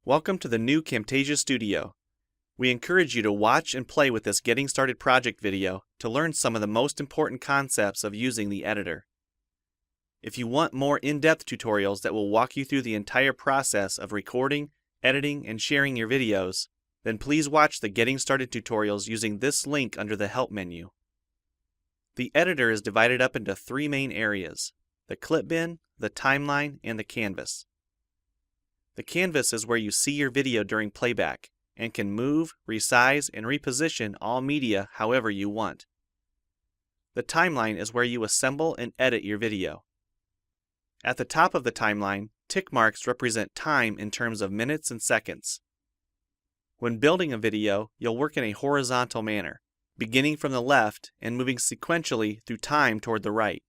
Welcome to the new Camtasia Studio. We encourage you to watch and play with this Getting Started project video to learn some of the most important concepts of using the editor. If you want more in-depth tutorials that will walk you through the entire process of recording, editing, and sharing your videos, then please watch the Getting Started tutorials using this link under the Help menu. The editor is divided up into three main areas: the clip bin, the timeline, and the canvas. The canvas is where you see your video during playback and can move, resize, and reposition all media however you want. The timeline is where you assemble and edit your video. At the top of the timeline, tick marks represent time in terms of minutes and seconds. When building a video, you'll work in a horizontal manner, beginning from the left and moving sequentially through time toward the right.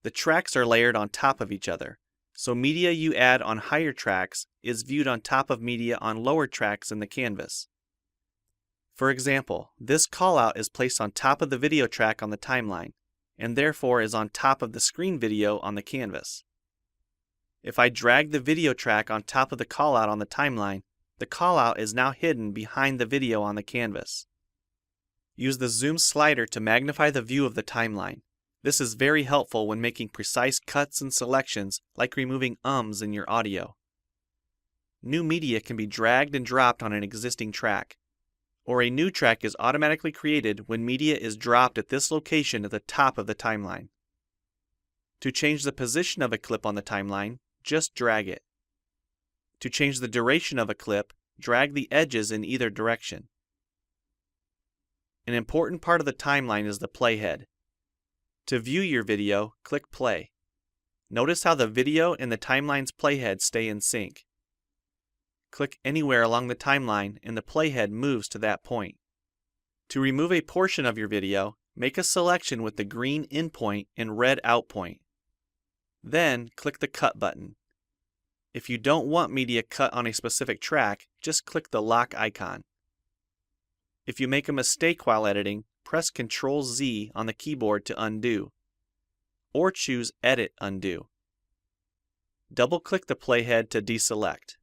The tracks are layered on top of each other, so media you add on higher tracks is viewed on top of media on lower tracks in the canvas. For example, this callout is placed on top of the video track on the timeline, and therefore is on top of the screen video on the canvas. If I drag the video track on top of the callout on the timeline, the callout is now hidden behind the video on the canvas. Use the zoom slider to magnify the view of the timeline. This is very helpful when making precise cuts and selections, like removing ums in your audio. New media can be dragged and dropped on an existing track, or a new track is automatically created when media is dropped at this location at the top of the timeline. To change the position of a clip on the timeline, just drag it. To change the duration of a clip, drag the edges in either direction. An important part of the timeline is the playhead. To view your video, click play. Notice how the video and the timeline's playhead stay in sync. Click anywhere along the timeline and the playhead moves to that point. To remove a portion of your video, make a selection with the green in point and red out point. Then click the cut button. If you don't want media cut on a specific track, just click the lock icon. If you make a mistake while editing, press Ctrl-Z on the keyboard to undo, or choose Edit Undo. Double-click the playhead to deselect.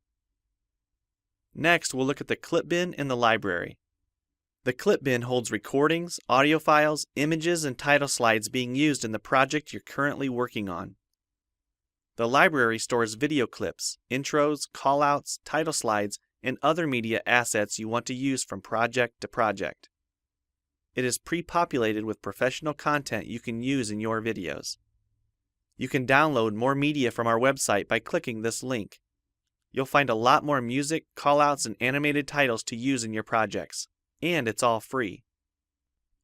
Next, we'll look at the clip bin in the library. The clip bin holds recordings, audio files, images, and title slides being used in the project you're currently working on. The library stores video clips, intros, callouts, title slides, and other media assets you want to use from project to project. It is pre-populated with professional content you can use in your videos. You can download more media from our website by clicking this link. You'll find a lot more music, callouts, and animated titles to use in your projects, and it's all free.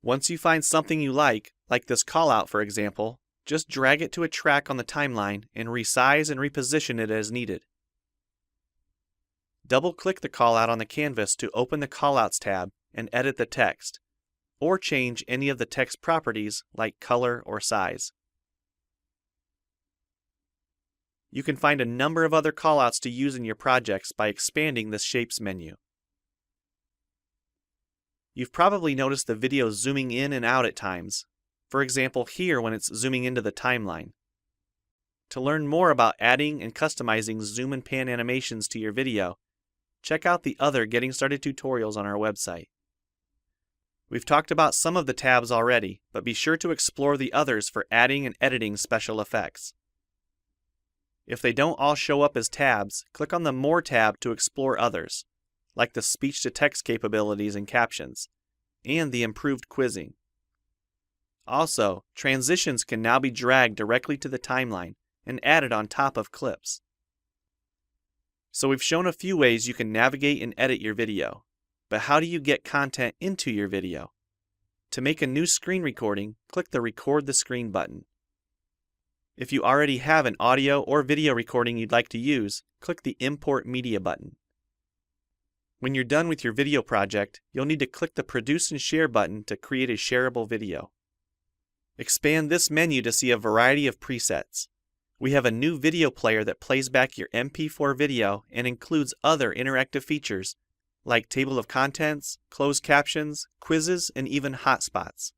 Once you find something you like this callout for example, just drag it to a track on the timeline and resize and reposition it as needed. Double-click the callout on the canvas to open the Callouts tab and edit the text, or change any of the text properties like color or size. You can find a number of other callouts to use in your projects by expanding the Shapes menu. You've probably noticed the video zooming in and out at times, for example here when it's zooming into the timeline. To learn more about adding and customizing zoom and pan animations to your video, check out the other Getting Started tutorials on our website. We've talked about some of the tabs already, but be sure to explore the others for adding and editing special effects. If they don't all show up as tabs, click on the More tab to explore others, like the speech-to-text capabilities and captions, and the improved quizzing. Also, transitions can now be dragged directly to the timeline and added on top of clips. So we've shown a few ways you can navigate and edit your video. But how do you get content into your video? To make a new screen recording, click the Record the Screen button. If you already have an audio or video recording you'd like to use, click the Import Media button. When you're done with your video project, you'll need to click the Produce and Share button to create a shareable video. Expand this menu to see a variety of presets. We have a new video player that plays back your MP4 video and includes other interactive features like table of contents, closed captions, quizzes, and even hotspots.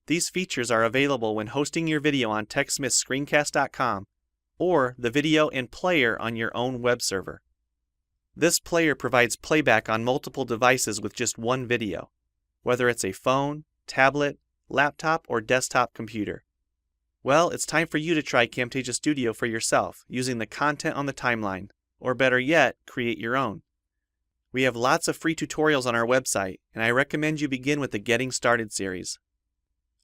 These features are available when hosting your video on TechSmithScreencast.com or the video and player on your own web server. This player provides playback on multiple devices with just one video, whether it's a phone, tablet, laptop, or desktop computer. Well, it's time for you to try Camtasia Studio for yourself using the content on the timeline, or better yet, create your own. We have lots of free tutorials on our website, and I recommend you begin with the Getting Started series.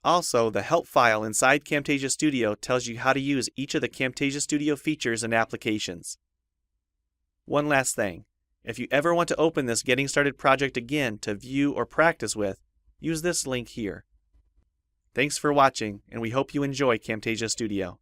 Also, the help file inside Camtasia Studio tells you how to use each of the Camtasia Studio features and applications. One last thing, if you ever want to open this Getting Started project again to view or practice with, use this link here. Thanks for watching, and we hope you enjoy Camtasia Studio.